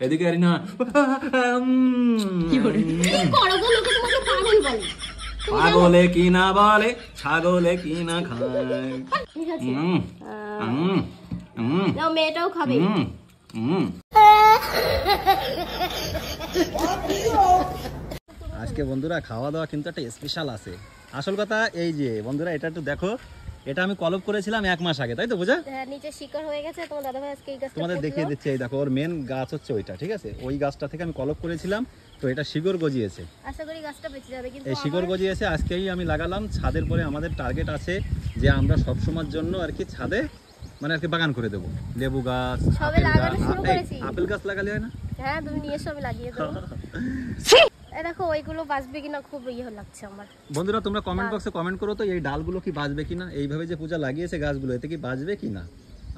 এদিকে আরিনা পাগলে কি না বলে, ছাগলে কি না খায়। মেয়েটাও খাবে। আজকে বন্ধুরা খাওয়া দাওয়া কিন্তু একটা স্পেশাল আছে। আসল কথা এই যে বন্ধুরা, এটা একটু দেখো, এটা আমি কলপ করেছিলাম 1 মাস আগে, তাই তো বুঝা? হ্যাঁ, নিচে শিকড় হয়ে গেছে। তোমার দাদাভাই আজকে এই গাছটা তোমাদের দেখিয়ে দিচ্ছে। এই দেখো, ওর মেন গাছ হচ্ছে ওইটা, ঠিক আছে? ওই গাছটা থেকে আমি কলপ করেছিলাম, তো এটা শিকড় গজিয়েছে। আশা করি গাছটা বেঁচে যাবে। কিন্তু এই শিকড় গজিয়েছে, আজকেই আমি লাগালাম ছাদের পরে। আমাদের টার্গেট আছে যে আমরা সব সময়ের জন্য আর কি ছাদে মানে আর কি বাগান করে দেবো। লেবু গাছ, আপেল গাছ লাগালে হয় না? হ্যাঁ, তুমি নিয়ে এসো, আমি লাগিয়ে দেবো। দেখো ওইগুলো বাঁচবে কিনা, খুব ইয়ে লাগছে আমার। বন্ধুরা তোমরা কমেন্ট বক্সে কমেন্ট করো তো, এই ডালগুলো কি বাঁচবে কিনা, এইভাবে যে পূজা লাগিয়েছে গাছগুলো, এতে কি বাঁচবে কিনা।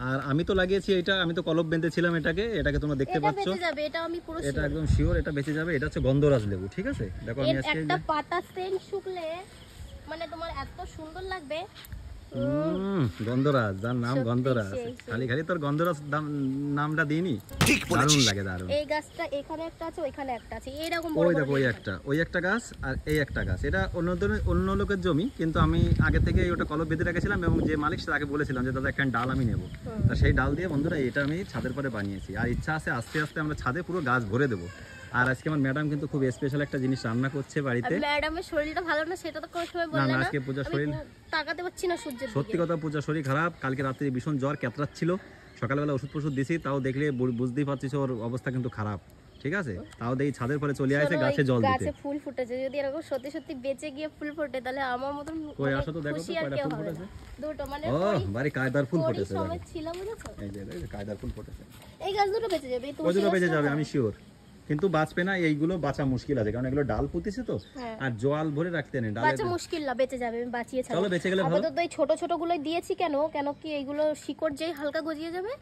আর আমি তো লাগিয়েছি এটা, আমি তো কলপ বেঁধেছিলাম এটাকে তোমরা দেখতে পাচ্ছ। এটা একদম শিওর, এটা বেঁচে যাবে। এটা হচ্ছে গন্ধরাজ লেবু, ঠিক আছে? দেখো আমি আজকে একটা পাতা সেন্ট শুকলে মানে তোমার এত সুন্দর লাগবে। গন্ধরাজ, যার নাম গন্ধরাজ, খালি খালি তোর গন্ধরাজ নামটা দিইনি, দারুণ লাগে, দারুণ। এই গাছটা এখানে একটা আছে, ওইখানে একটা আছে, এইরকম ওই দেখো ওই একটা গাছ আর এই একটা গাছ। এটা অন্য লোকের জমি, কিন্তু আমি আগে থেকে ওটা কলপ বেঁধে রেখেছিলাম এবং যে মালিক তাকে বলেছিলাম যে দাদা একটা ডাল আমি নেবো। তা সেই ডাল দিয়ে বন্ধুরা এটা আমি ছাদের পরে বানিয়েছি। আর ইচ্ছা আছে আস্তে আস্তে আমরা ছাদে পুরো গাছ ভরে দেবো। আর আজকে আমার ম্যাডাম কিন্তু খুব স্পেশাল একটা জিনিস রান্না করছে বাড়িতে। ম্যাডামের শরীরটা ভালো না, সেটা তো কোনো সময় বললে না। আজকে পূজা শরীর তাকাতে পারছি না সূর্যের দিকে। সত্যি কথা, পূজা শরীর খারাপ। কালকে রাত্রে ভীষণ জ্বর ক্যাতরাচ্ছিল, সকালবেলা ওষুধ দিছি, তাও দেখলে বুঝতেই পারছিস ওর অবস্থা কিন্তু খারাপ, ঠিক আছে? তাও দেখি ছাদের পরে চলে আসে গাছে জল দিতে। গাছে ফুল ফুটেছে, যদি এরকম সত্যি সত্যি বেঁচে গিয়ে ফুল ফোটে তাহলে আমার মতন কই আসো তো, দেখো তো কয়টা ফুল ফুটেছে। দুটো, মানে ও বাড়ি কায়দার ফুল ফুটেছে। সময় ছিল, বুঝেছো? এই যে কায়দার ফুল ফুটেছে। এই গাছ দুটো বেঁচে যাবে, ওই দুটো বেঁচে যাবে, আমি শিওর। কিন্তু বাঁচবে না, এইগুলো বাঁচা মুশকিল আছে, কারণ এগুলো ডাল পুঁতেছে তো, আর জল ভরে রাখতে নেই। বাঁচা মুশকিল না, বেঁচে যাবে, আমি বাঁচিয়ে ছাড়ব। চলো বেঁচে গেলে ভালো। আপাতত এই ছোট ছোট গুলোই দিয়েছি। কেন কি এইগুলো শিকড় যেই হালকা গজিয়ে যাবে,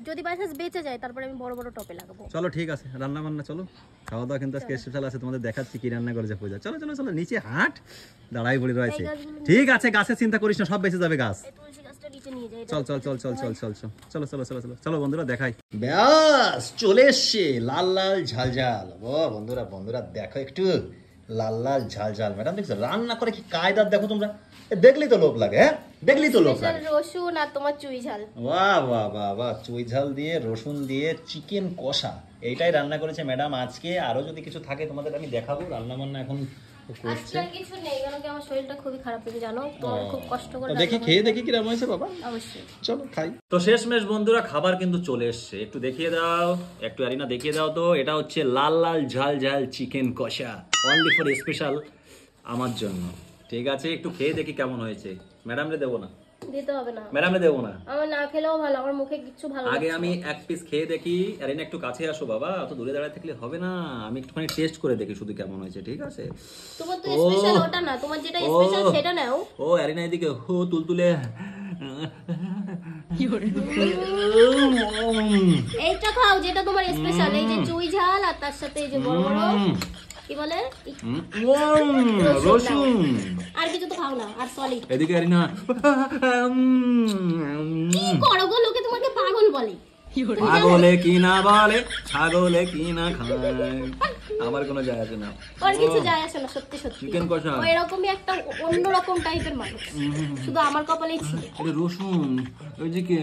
যদি বাই চান্স বেঁচে যায় তারপরে আমি বড় বড় টপে লাগাবো। চলো ঠিক আছে, রান্না বান্না চলো, খাওয়া দাওয়া কিন্তু আজকে স্পেশাল আছে, তোমাদের দেখাচ্ছি কি রান্না করেছে পূজা। চলো চলো চলো, নিচে হাট দাঁড়াই পড়ে রয়েছে। ঠিক আছে, গাছের চিন্তা করিস না, সব বেঁচে যাবে গাছ। চল চল চল চল চল চল চল চলো চলো চলো চলো চলো বন্ধুরা দেখাই। ব্যাস চলে এসছে লাল লাল ঝাল ঝাল। ও বন্ধুরা বন্ধুরা দেখো একটু, লাল লাল ঝাল ঝাল। ম্যাডাম দেখছো রান্না করে কি কায়দার, দেখো তোমরা, দেখলেই তো লোভ লাগে। হ্যাঁ, দেখলেই তো লোভ লাগে। রসুন আর তোমার চুই ঝাল, বাহ বাহ বাহ বাহ, চুই ঝাল দিয়ে রসুন দিয়ে চিকেন কষা, এইটাই রান্না করেছে ম্যাডাম আজকে। আরো যদি কিছু থাকে তোমাদের আমি দেখাবো। রান্না বান্না এখন আজকাল কিছু নেই, কারণ কি আমার শরীরটা খুবই খারাপ, তুমি জানো তো, খুব কষ্ট করে। দেখি খেয়ে দেখি কিরকম হয়েছে বাবা। অবশ্যই চলো খাই। তো শেষমেশ বন্ধুরা খাবার কিন্তু চলে এসছে, একটু দেখিয়ে দাও, একটু আরিনা দেখিয়ে দাও তো। এটা হচ্ছে লাল লাল ঝাল ঝাল চিকেন কষা, অনলি ফর স্পেশাল আমার জন্য, ঠিক আছে? একটু খেয়ে দেখি কেমন হয়েছে। ম্যাডাম রে দেবো না, দিতে হবে না, ম্যাডাম রে দেবো না, আমার না খেলেও ভালো, আমার মুখে কিছু ভালো আগে আমি এক পিস খেয়ে দেখি। আরিনা একটু কাছে আসো বাবা, অত দূরে দাঁড়ায় থাকলে হবে না, আমি একটুখানি টেস্ট করে দেখি শুধু কেমন হয়েছে, ঠিক আছে? তোমার তো স্পেশাল ওটা না, তোমার যেটা স্পেশাল সেটা নাও। ও আরিনা এদিকে হো তুলতুলে, এইটা খাও যেটা তোমার স্পেশাল, এই যে চুই ঝাল আর তার সাথে এই যে বড় বড় কি বলে রসুন। আর কিছু তো খাও না, আর সলিড। এদিকে আরিনা কি করো গো, লোকে তোমাকে পাগল বলে। পাগলে কি না বলে, ছাগলে কি না খায়, আমার কোনো যায় আসে না। আর কিছু যায় আসে না, সত্যি সত্যি। চিকেন কষা ও এরকমই একটা অন্যরকম টাইপের মানুষ, শুধু আমার কপালেই ছিল। এটা রসুন ওইদিকে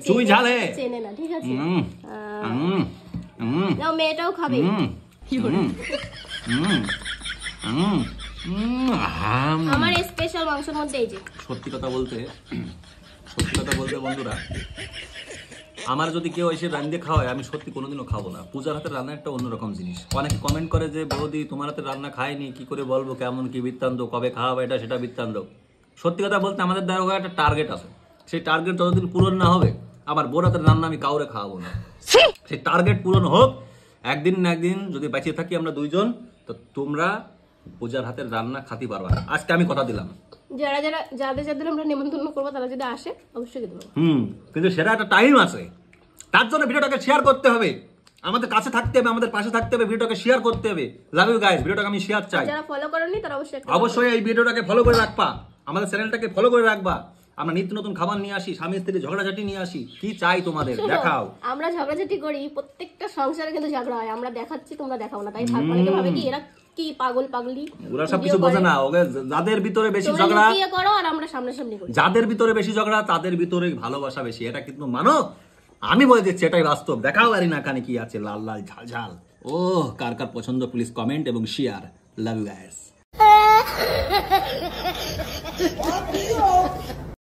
চুই ঝাল চেনে না, ঠিক আছে? মেয়েটাও খাবে। আমার স্পেশাল মাংসের মধ্যে এই যে সত্যি কথা বলতে বন্ধুরা, আমার যদি কেউ এসে রান্না খাওয়ায় আমি সত্যি কোনোদিনও খাবো না। পূজার হাতের রান্না একটা অন্যরকম জিনিস। অনেকে কমেন্ট করে যে বৌদি তোমার হাতের রান্না খাইনি, কি করে বলবো কেমন কি বৃত্তান্ত, কবে খাওয়াবো, এটা সেটা বৃত্তান্ত। সত্যি কথা বলতে আমাদের দ্বারা একটা টার্গেট আছে, সেই টার্গেট যতদিন পূরণ না হবে আমার বোর হাতের রান্না আমি কাউরে খাওয়াবো না। সেই টার্গেট পূরণ হোক, একদিন না একদিন যদি বাঁচিয়ে থাকি আমরা দুইজন, তো তোমরা পূজার হাতের রান্না খাতে পারবা। আজকে আমি কথা দিলাম, যাদের আমরা নিমন্ত্রণ করবো তারা যদি আসে অবশ্যই দেবো। কিন্তু সেটা একটা টাইম আছে, তার জন্য ভিডিওটাকে শেয়ার করতে হবে। আমাদের কাছে থাকতে হবে, আমাদের পাশে থাকতে হবে, ভিডিওটাকে শেয়ার করতে হবে। লাভ ইউ গাইস, ভিডিওটাকে আমি শেয়ার চাই। যারা ফলো করেননি তারা অবশ্যই এই ভিডিওটাকে ফলো করে রাখবা, আমাদের চ্যানেলটাকে ফলো করে রাখবা। আমরা নিত্য নতুন খাবার নিয়ে আসি, স্বামী স্ত্রী ঝগড়াঝাটি নিয়ে আসি, কি চাই তোমাদের দেখাও। আমরা ঝগড়াঝাটি করি, প্রত্যেকটা সংসারে কিন্তু ঝগড়া হয়, আমরা দেখাচ্ছি তোমরা দেখাও না, তাই অনেকে ভাবে কি এরা কি পাগল পাগলি, ওরা সব কিছু বোঝে না। ওকে যাদের ভিতরে বেশি ঝগড়া করো আর আমরা সামনাসামনি করি, যাদের ভিতরে বেশি ঝগড়া তাদের ভিতরে ভালোবাসা বেশি, এটা কিন্তু মানো, আমি বলে দিচ্ছি এটাই বাস্তব। দেখাও আরে না কানে কি আছে, লাল লাল ঝাল ঝাল। ও কার কার পছন্দ প্লিজ কমেন্ট এবং শেয়ার। Love you guys.